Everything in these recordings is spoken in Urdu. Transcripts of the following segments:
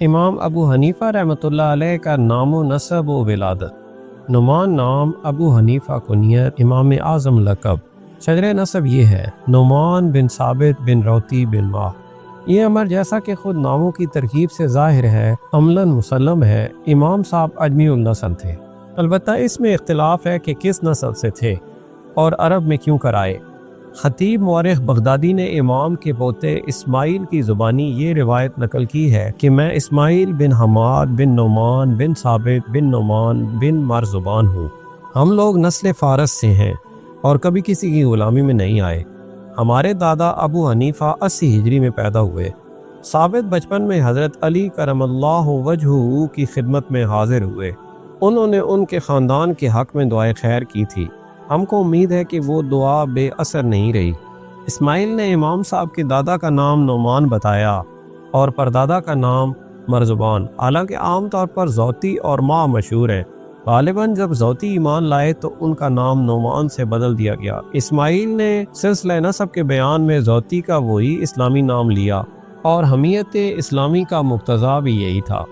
امام ابو حنیفہ رحمۃ اللہ علیہ کا نام و نسب و ولادت۔ نعمان نام، ابو حنیفہ کنیت، امام اعظم لقب۔ شجر نسب یہ ہے: نعمان بن ثابت بن روتی بن ماہ۔ یہ امر جیسا کہ خود ناموں کی ترکیب سے ظاہر ہے، عملاً مسلم ہے، امام صاحب اجمی النسل تھے۔ البتہ اس میں اختلاف ہے کہ کس نسل سے تھے اور عرب میں کیوں کرائے۔ خطیب مورخ بغدادی نے امام کے پوتے اسماعیل کی زبانی یہ روایت نقل کی ہے کہ میں اسماعیل بن حماد بن نعمان بن ثابت بن نعمان بن مرزبان ہوں۔ ہم لوگ نسل فارس سے ہیں اور کبھی کسی کی غلامی میں نہیں آئے۔ ہمارے دادا ابو حنیفہ 80 ہجری میں پیدا ہوئے۔ ثابت بچپن میں حضرت علی کرم اللہ وجہہ کی خدمت میں حاضر ہوئے۔ انہوں نے ان کے خاندان کے حق میں دعائے خیر کی تھی۔ ہم کو امید ہے کہ وہ دعا بے اثر نہیں رہی۔ اسماعیل نے امام صاحب کے دادا کا نام نعمان بتایا اور پردادا کا نام مرزبان، حالانکہ عام طور پر زوتی اور ماہ مشہور ہیں۔ غالباً جب زوتی ایمان لائے تو ان کا نام نعمان سے بدل دیا گیا۔ اسماعیل نے سلسلہ نسب کے بیان میں زوتی کا وہی اسلامی نام لیا اور حمیت اسلامی کا مقتضا بھی یہی تھا۔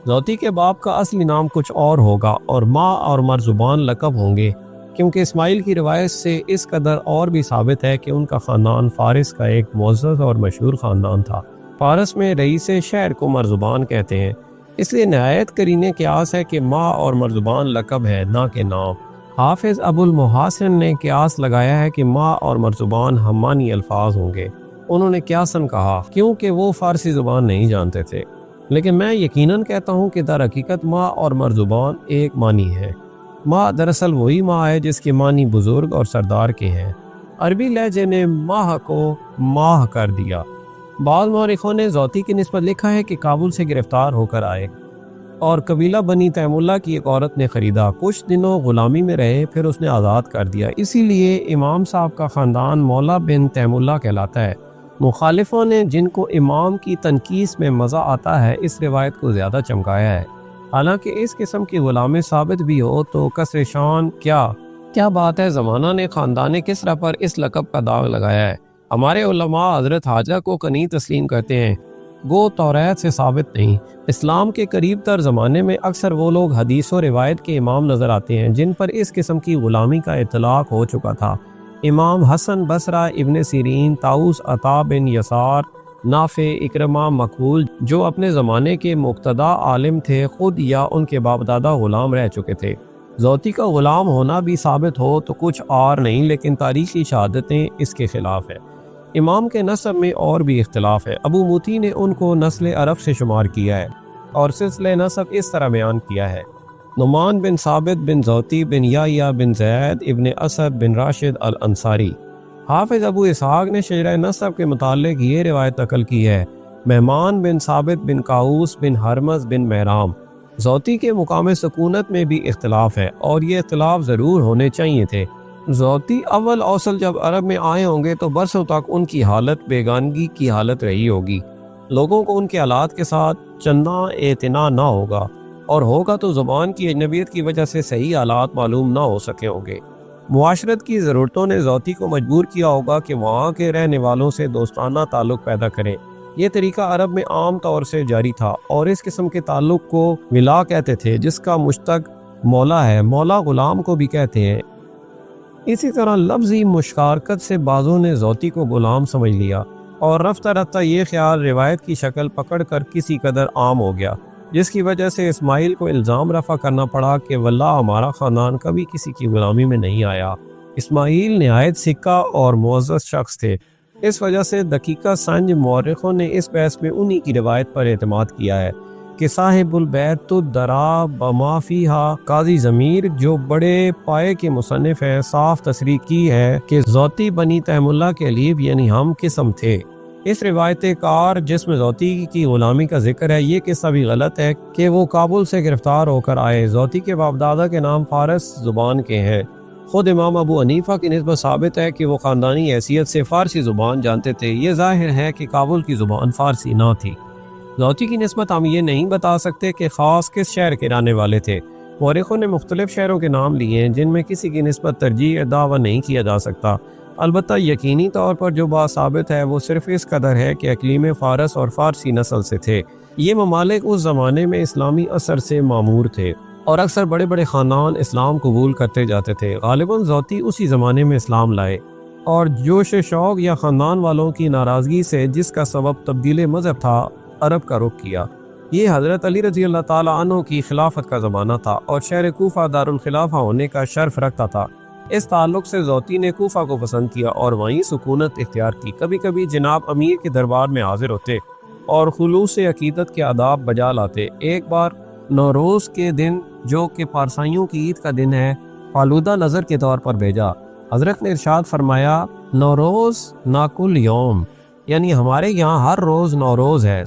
زوتی کے باپ کا اصلی نام کچھ اور ہوگا اور ماہ اور مرزبان لقب ہوں گے، کیونکہ اسماعیل کی روایت سے اس قدر اور بھی ثابت ہے کہ ان کا خاندان فارس کا ایک معزز اور مشہور خاندان تھا۔ فارس میں رئیس شہر کو مرزبان کہتے ہیں، اس لیے نہایت قرینے قیاس ہے کہ ماہ اور مرزبان لقب ہے، نہ کہ نام۔ حافظ ابو المحاسن نے قیاس لگایا ہے کہ ماہ اور مرزبان ہمانی الفاظ ہوں گے۔ انہوں نے قیاساً کہا کیونکہ وہ فارسی زبان نہیں جانتے تھے، لیکن میں یقیناً کہتا ہوں کہ در حقیقت ماہ اور مرزبان ایک معنی ہے۔ ماہ دراصل وہی ماہ ہے جس کے معنی بزرگ اور سردار کے ہیں۔ عربی لہجے نے ماہ کو ماہ کر دیا۔ بعض مورخوں نے زوتی کی نسبت لکھا ہے کہ کابل سے گرفتار ہو کر آئے اور قبیلہ بنی تیم اللہ کی ایک عورت نے خریدا، کچھ دنوں غلامی میں رہے، پھر اس نے آزاد کر دیا، اسی لیے امام صاحب کا خاندان مولا بن تیم اللہ کہلاتا ہے۔ مخالفوں نے، جن کو امام کی تنقیص میں مزہ آتا ہے، اس روایت کو زیادہ چمکایا ہے۔ حالانکہ اس قسم کی غلامی ثابت بھی ہو تو کسر شان کیا بات ہے، زمانہ نے خاندان کسریٰ پر اس لقب کا داغ لگایا ہے۔ ہمارے علماء حضرت حاجہ کو کنی تسلیم کرتے ہیں، گو توریت سے ثابت نہیں۔ اسلام کے قریب تر زمانے میں اکثر وہ لوگ حدیث و روایت کے امام نظر آتے ہیں جن پر اس قسم کی غلامی کا اطلاق ہو چکا تھا۔ امام حسن بصرہ، ابن سیرین، طاؤس، عطا بن یسار، نافع، اکرمہ، مقبول، جو اپنے زمانے کے مقتدی عالم تھے، خود یا ان کے باپ دادا غلام رہ چکے تھے۔ زوتی کا غلام ہونا بھی ثابت ہو تو کچھ اور نہیں، لیکن تاریخی شہادتیں اس کے خلاف ہے۔ امام کے نسب میں اور بھی اختلاف ہے۔ ابو موتی نے ان کو نسل عرب سے شمار کیا ہے اور سلسلہ نسب اس طرح بیان کیا ہے: نعمان بن ثابت بن زوتی بن یحییٰ بن زید ابن اسد بن راشد الانصاری۔ حافظ ابو اسحاق نے شجرہ نسب کے متعلق یہ روایت نقل کی ہے: مہمان بن ثابت بن قاؤس بن ہرمز بن مہرام۔ زوتی کے مقام سکونت میں بھی اختلاف ہے اور یہ اختلاف ضرور ہونے چاہیے تھے۔ زوتی اول اوصل جب عرب میں آئے ہوں گے تو برسوں تک ان کی حالت بیگانگی کی حالت رہی ہوگی۔ لوگوں کو ان کے حالات کے ساتھ چنداں اعتنا نہ ہوگا، اور ہوگا تو زبان کی اجنبیت کی وجہ سے صحیح حالات معلوم نہ ہو سکے ہوں گے۔ معاشرت کی ضرورتوں نے زوتی کو مجبور کیا ہوگا کہ وہاں کے رہنے والوں سے دوستانہ تعلق پیدا کریں۔ یہ طریقہ عرب میں عام طور سے جاری تھا اور اس قسم کے تعلق کو ولا کہتے تھے، جس کا مشتق مولا ہے۔ مولا غلام کو بھی کہتے ہیں۔ اسی طرح لفظی مشارکت سے بعضوں نے زوتی کو غلام سمجھ لیا اور رفتہ رفتہ یہ خیال روایت کی شکل پکڑ کر کسی قدر عام ہو گیا، جس کی وجہ سے اسماعیل کو الزام رفع کرنا پڑا کہ واللہ ہمارا خاندان کبھی کسی کی غلامی میں نہیں آیا۔ اسماعیل نہایت سکہ اور معزز شخص تھے، اس وجہ سے دقیقہ سنج مورخوں نے اس بحث میں انہی کی روایت پر اعتماد کیا ہے کہ صاحب البیت الدرا بما فیہا قاضی ضمیر، جو بڑے پائے کے مصنف ہیں، صاف تصریح کی ہے کہ زوتی بنی تیم اللہ کے لیب یعنی ہم قسم تھے۔ اس روایت کار جس میں زوتی کی غلامی کا ذکر ہے، یہ قصہ بھی غلط ہے کہ وہ کابل سے گرفتار ہو کر آئے۔ زوتی کے باپ دادا کے نام فارس زبان کے ہیں۔ خود امام ابو حنیفہ کی نسبت ثابت ہے کہ وہ خاندانی حیثیت سے فارسی زبان جانتے تھے۔ یہ ظاہر ہے کہ کابل کی زبان فارسی نہ تھی۔ زوتی کی نسبت ہم یہ نہیں بتا سکتے کہ خاص کس شہر کے رہنے والے تھے۔ مورخوں نے مختلف شہروں کے نام لیے ہیں جن میں کسی کی نسبت ترجیح دعویٰ نہیں کیا جا سکتا۔ البتہ یقینی طور پر جو بات ثابت ہے وہ صرف اس قدر ہے کہ اقلیم فارس اور فارسی نسل سے تھے۔ یہ ممالک اس زمانے میں اسلامی اثر سے معمور تھے اور اکثر بڑے بڑے خاندان اسلام قبول کرتے جاتے تھے۔ غالباً زوتی اسی زمانے میں اسلام لائے اور جوش شوق یا خاندان والوں کی ناراضگی سے، جس کا سبب تبدیل مذہب تھا، عرب کا رخ کیا۔ یہ حضرت علی رضی اللہ تعالیٰ عنہ کی خلافت کا زمانہ تھا اور شہر کوفہ دارالخلافہ ہونے کا شرف رکھتا تھا۔ اس تعلق سے زوتی نے کوفہ کو پسند کیا اور وہیں سکونت اختیار کی۔ کبھی کبھی جناب امیر کے دربار میں حاضر ہوتے اور خلوص عقیدت کے آداب بجا لاتے۔ ایک بار نوروز کے دن، جو کہ پارسائیوں کی عید کا دن ہے، فالودہ نظر کے طور پر بھیجا۔ حضرت نے ارشاد فرمایا، نوروز ناکل یوم، یعنی ہمارے یہاں ہر روز نوروز ہے۔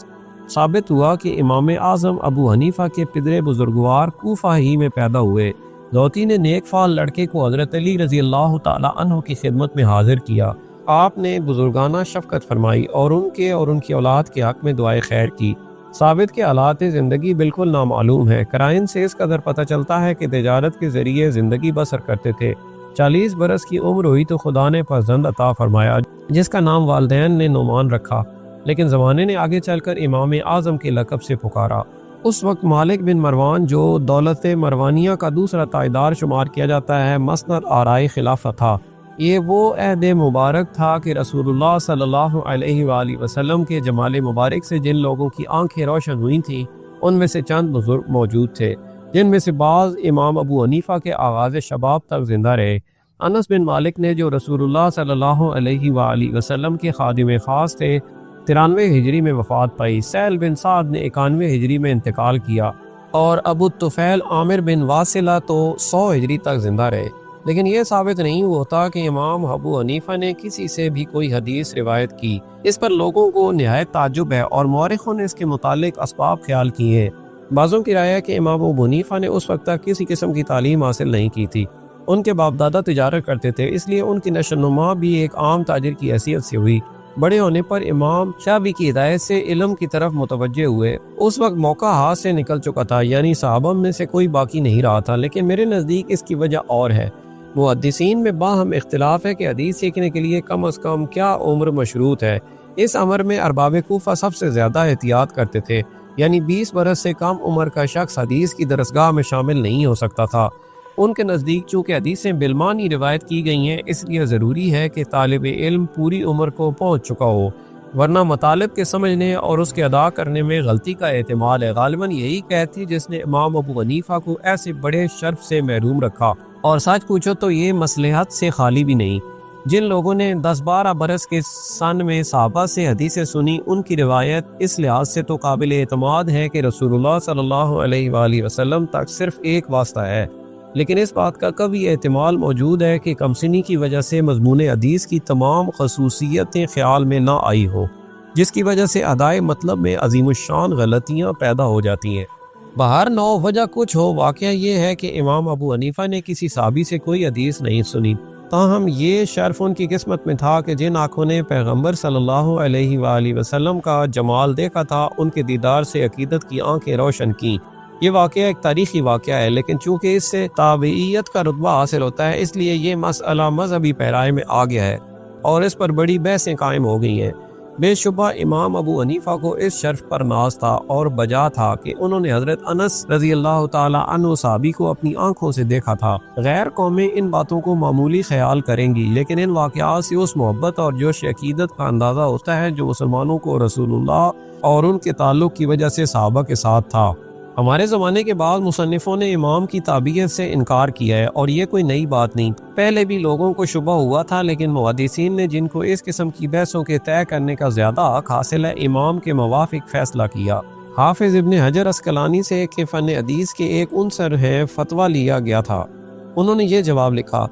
ثابت ہوا کہ امام اعظم ابو حنیفہ کے پدر بزرگوار کوفہ ہی میں پیدا ہوئے۔ زوتی نے نیک فال لڑکے کو حضرت علی رضی اللہ تعالیٰ عنہ کی خدمت میں حاضر کیا۔ آپ نے بزرگانہ شفقت فرمائی اور ان کی اولاد کے حق میں دعائے خیر کی۔ ثابت کے حالات زندگی بالکل نامعلوم ہے۔ قرائن سے اس قدر پتہ چلتا ہے کہ تجارت کے ذریعے زندگی بسر کرتے تھے۔ 40 برس کی عمر ہوئی تو خدا نے فرزند عطا فرمایا، جس کا نام والدین نے نعمان رکھا، لیکن زمانے نے آگے چل کر امام اعظم کے لقب سے پکارا۔ اس وقت مالک بن مروان، جو دولت مروانیہ کا دوسرا تائیدار شمار کیا جاتا ہے، مسند آرائے خلافت تھا۔ یہ وہ عہد مبارک تھا کہ رسول اللہ صلی اللہ علیہ وآلہ وسلم کے جمال مبارک سے جن لوگوں کی آنکھیں روشن ہوئی تھیں، ان میں سے چند بزرگ موجود تھے، جن میں سے بعض امام ابو حنیفہ کے آغاز شباب تک زندہ رہے۔ انس بن مالک نے، جو رسول اللہ صلی اللہ علیہ وآلہ وسلم کے خادم خاص تھے، 93 ہجری میں وفات پائی۔ سہل بن سعد نے 91 ہجری میں انتقال کیا اور ابو الطفیل عامر بن واصلہ تو 100 ہجری تک زندہ رہے۔ لیکن یہ ثابت نہیں ہوتا کہ امام ابو حنیفہ نے کسی سے بھی کوئی حدیث روایت کی۔ اس پر لوگوں کو نہایت تعجب ہے اور مورخوں نے اس کے متعلق اسباب خیال کیے ہیں۔ بعضوں کی رائے ہے کہ امام ابو حنیفہ نے اس وقت تک کسی قسم کی تعلیم حاصل نہیں کی تھی۔ ان کے باپ دادا تجارت کرتے تھے، اس لیے ان کی نشو و نما بھی ایک عام تاجر کی حیثیت سے ہوئی۔ بڑے ہونے پر امام شافعی کی ہدایت سے علم کی طرف متوجہ ہوئے۔ اس وقت موقع ہاتھ سے نکل چکا تھا، یعنی صحابہ میں سے کوئی باقی نہیں رہا تھا۔ لیکن میرے نزدیک اس کی وجہ اور ہے۔ محدثین میں باہم اختلاف ہے کہ حدیث سیکھنے کے لیے کم از کم کیا عمر مشروط ہے۔ اس امر میں ارباب کوفہ سب سے زیادہ احتیاط کرتے تھے، یعنی 20 برس سے کم عمر کا شخص حدیث کی درسگاہ میں شامل نہیں ہو سکتا تھا۔ ان کے نزدیک چونکہ حدیثیں بالمعنی روایت کی گئی ہیں، اس لیے ضروری ہے کہ طالب علم پوری عمر کو پہنچ چکا ہو، ورنہ مطالب کے سمجھنے اور اس کے ادا کرنے میں غلطی کا احتمال ہے۔ غالباً یہی قید تھی جس نے امام ابو حنیفہ کو ایسے بڑے شرف سے محروم رکھا، اور سچ پوچھو تو یہ مصلحت سے خالی بھی نہیں۔ جن لوگوں نے 10-12 برس کے سن میں صحابہ سے حدیثیں سنی، ان کی روایت اس لحاظ سے تو قابل اعتماد ہے کہ رسول اللہ صلی اللہ علیہ وآلہ وسلم تک صرف ایک واسطہ ہے، لیکن اس بات کا کبھی احتمال موجود ہے کہ کم سنی کی وجہ سے مضمون حدیث کی تمام خصوصیتیں خیال میں نہ آئی ہو، جس کی وجہ سے ادائے مطلب میں عظیم الشان غلطیاں پیدا ہو جاتی ہیں۔ بہر نو وجہ کچھ ہو، واقعہ یہ ہے کہ امام ابو حنیفہ نے کسی صحابی سے کوئی حدیث نہیں سنی، تاہم یہ شرف ان کی قسمت میں تھا کہ جن آنکھوں نے پیغمبر صلی اللہ علیہ وآلہ وسلم کا جمال دیکھا تھا، ان کے دیدار سے عقیدت کی آنکھیں روشن کیں۔ یہ واقعہ ایک تاریخی واقعہ ہے، لیکن چونکہ اس سے تابعیت کا رتبہ حاصل ہوتا ہے، اس لیے یہ مسئلہ مذہبی پیرائے میں آ گیا ہے اور اس پر بڑی بحثیں قائم ہو گئی ہیں۔ بے شبہ امام ابو حنیفہ کو اس شرف پر ناز تھا اور بجا تھا کہ انہوں نے حضرت انس رضی اللہ تعالیٰ عنہ صحابی کو اپنی آنکھوں سے دیکھا تھا۔ غیر قومیں ان باتوں کو معمولی خیال کریں گی، لیکن ان واقعات سے اس محبت اور جوش عقیدت کا اندازہ ہوتا ہے جو مسلمانوں کو رسول اللہ اور ان کے تعلق کی وجہ سے صحابہ کے ساتھ تھا۔ ہمارے زمانے کے بعد مصنفوں نے امام کی تابعیت سے انکار کیا ہے، اور یہ کوئی نئی بات نہیں، پہلے بھی لوگوں کو شبہ ہوا تھا، لیکن محدثین نے جن کو اس قسم کی بحثوں کے طے کرنے کا زیادہ حق حاصل ہے، امام کے موافق فیصلہ کیا۔ حافظ ابن حجر عسقلانی سے کہ فن حدیث کے ایک عنصر ہے فتویٰ لیا گیا تھا، انہوں نے یہ جواب لکھا،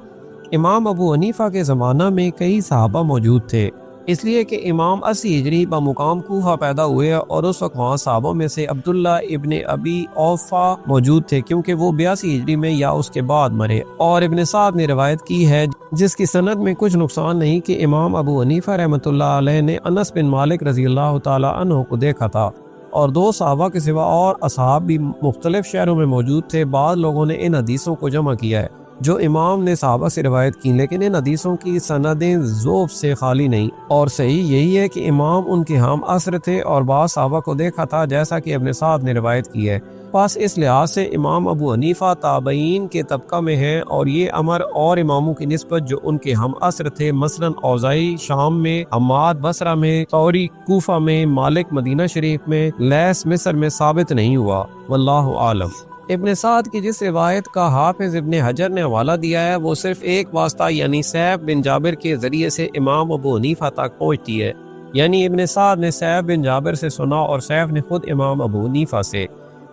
امام ابو حنیفہ کے زمانہ میں کئی صحابہ موجود تھے، اس لیے کہ امام 80 ہجری بمقام کوفہ پیدا ہوئے اور اس وقت وہاں صحابوں میں سے عبداللہ ابن ابی اوفا موجود تھے، کیونکہ وہ 82 ہجری میں یا اس کے بعد مرے۔ اور ابن سعد نے روایت کی ہے، جس کی سند میں کچھ نقصان نہیں، کہ امام ابو حنیفہ رحمۃ اللہ علیہ نے انس بن مالک رضی اللہ تعالی عنہ کو دیکھا تھا، اور 2 صحابہ کے سوا اور اصحاب بھی مختلف شہروں میں موجود تھے۔ بعض لوگوں نے ان حدیثوں کو جمع کیا ہے، جو امام نے صحابہ سے روایت کی، لیکن ان حدیثوں کی سندیں ضعف سے خالی نہیں، اور صحیح یہی ہے کہ امام ان کے ہم عصر تھے اور بعض صحابہ کو دیکھا تھا، جیسا کہ ابن سعد نے روایت کی ہے۔ بس اس لحاظ سے امام ابو حنیفہ تابعین کے طبقہ میں ہیں، اور یہ امر اور اماموں کی نسبت جو ان کے ہم عصر تھے، مثلا اوزاعی شام میں، حماد بصرہ میں، ثوری کوفہ میں، مالک مدینہ شریف میں، لیث مصر میں ثابت نہیں ہوا، واللہ عالم۔ ابن سعد کی جس روایت کا حافظ ابن حجر نے حوالہ دیا ہے وہ صرف ایک واسطہ یعنی سیف بن جابر کے ذریعے سے امام ابو حنیفہ تک پہنچتی ہے، یعنی ابن سعد نے سیف بن جابر سے سنا اور سیف نے خود امام ابو حنیفہ سے۔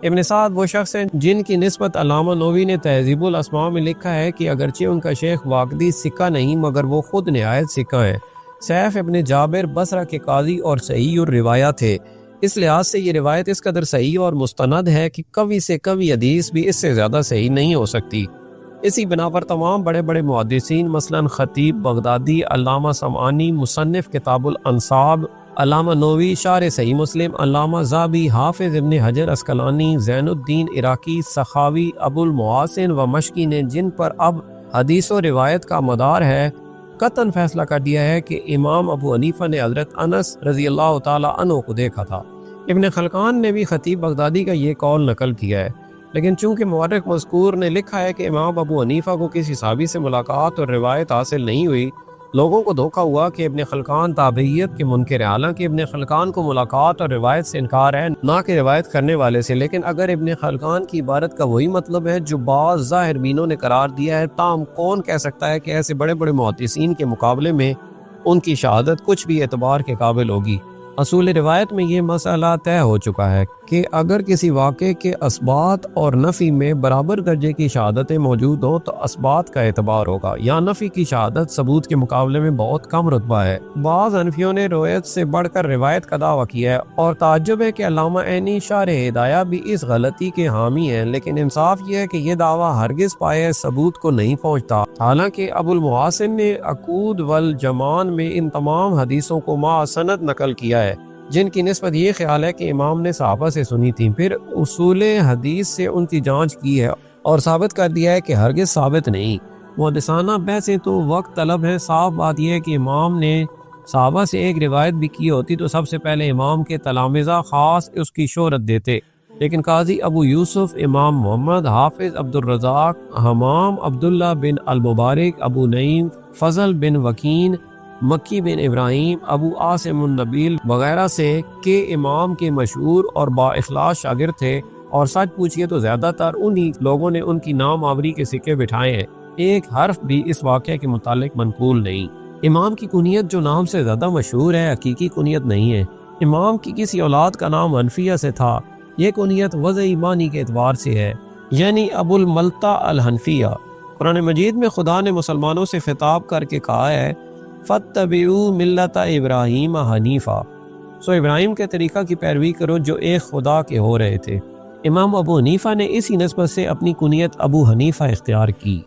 ابن سعد وہ شخص ہیں جن کی نسبت علامہ نووی نے تہذیب الاسماء میں لکھا ہے کہ اگرچہ ان کا شیخ واقعی سکہ نہیں مگر وہ خود نہایت سکہ ہیں۔ سیف ابن جابر بصرہ کے قاضی اور صحیح الروایہ تھے، اس لحاظ سے یہ روایت اس قدر صحیح اور مستند ہے کہ کبھی سے کبھی حدیث بھی اس سے زیادہ صحیح نہیں ہو سکتی۔ اسی بنا پر تمام بڑے بڑے محدثین مثلا خطیب بغدادی، علامہ سمعانی مصنف کتاب الانصاب، علامہ نووی شارح صحیح مسلم، علامہ ذہبی، حافظ ابن حجر عسقلانی، زین الدین عراقی، سخاوی، ابو المحاسن و مشکی نے جن پر اب حدیث و روایت کا مدار ہے قطعاً فیصلہ کر دیا ہے کہ امام ابو حنیفہ نے حضرت انس رضی اللہ تعالی عنہ کو دیکھا تھا۔ ابن خلقان نے بھی خطیب بغدادی کا یہ قول نقل کیا ہے، لیکن چونکہ مورخ مذکور نے لکھا ہے کہ امام ابو حنیفہ کو کسی صحابی سے ملاقات اور روایت حاصل نہیں ہوئی، لوگوں کو دھوکہ ہوا کہ ابن خلقان تابعیت کے منکر ہیں، حالانکہ ابن خلقان کو ملاقات اور روایت سے انکار ہے، نہ کہ روایت کرنے والے سے۔ لیکن اگر ابن خلقان کی عبارت کا وہی مطلب ہے جو بعض ظاہر بینوں نے قرار دیا ہے، تاہم کون کہہ سکتا ہے کہ ایسے بڑے بڑے محدثین کے مقابلے میں ان کی شہادت کچھ بھی اعتبار کے قابل ہوگی؟ اصول روایت میں یہ مسئلہ طے ہو چکا ہے کہ اگر کسی واقعے کے اثبات اور نفی میں برابر درجے کی شہادتیں موجود ہوں تو اثبات کا اعتبار ہوگا، یا نفی کی شہادت ثبوت کے مقابلے میں بہت کم رتبہ ہے۔ بعض حنفیوں نے روایت سے بڑھ کر روایت کا دعویٰ کیا ہے، اور تعجب ہے کہ علامہ عینی شارح ہدایہ بھی اس غلطی کے حامی ہیں، لیکن انصاف یہ ہے کہ یہ دعویٰ ہرگز پائے ثبوت کو نہیں پہنچتا، حالانکہ ابو المحاسن نے عقود والجمان میں ان تمام حدیثوں کو مع سند نقل کیا ہے جن کی نسبت یہ خیال ہے کہ امام نے صحابہ سے سنی تھی، پھر اصول حدیث سے ان کی جانچ کی ہے اور ثابت کر دیا ہے کہ ہرگز ثابت نہیں۔ محدثانہ بحثیں تو وقت طلب ہے، صاف بات یہ ہے کہ امام نے صحابہ سے ایک روایت بھی کی ہوتی تو سب سے پہلے امام کے تلامذہ خاص اس کی شہرت دیتے، لیکن قاضی ابو یوسف، امام محمد، حافظ عبد الرزاق، حمام عبداللہ بن المبارک، ابو نعیم، فضل بن وکین، مکی بن ابراہیم، ابو عاصم النبیل وغیرہ سے کہ امام کے مشہور اور با اخلاص شاگرد تھے، اور سچ پوچھئے تو زیادہ تر انہی لوگوں نے ان کی نام آوری کے سکے بٹھائے ہیں، ایک حرف بھی اس واقعے کے متعلق منقول نہیں۔ امام کی کنیت جو نام سے زیادہ مشہور ہے حقیقی کنیت نہیں ہے۔ امام کی کسی اولاد کا نام حنفیہ سے تھا، یہ کنیت وضعی معنی کے اعتبار سے ہے، یعنی ابو الملتا الحنفیہ۔ قرآن مجید میں خدا نے مسلمانوں سے خطاب کر کے کہا ہے فَاتَّبِعُوا مِلَّةَ ابراہیم حنیفا، سو ابراہیم کے طریقہ کی پیروی کرو جو ایک خدا کے ہو رہے تھے۔ امام ابو حنیفہ نے اسی نسبت سے اپنی کنیت ابو حنیفہ اختیار کی۔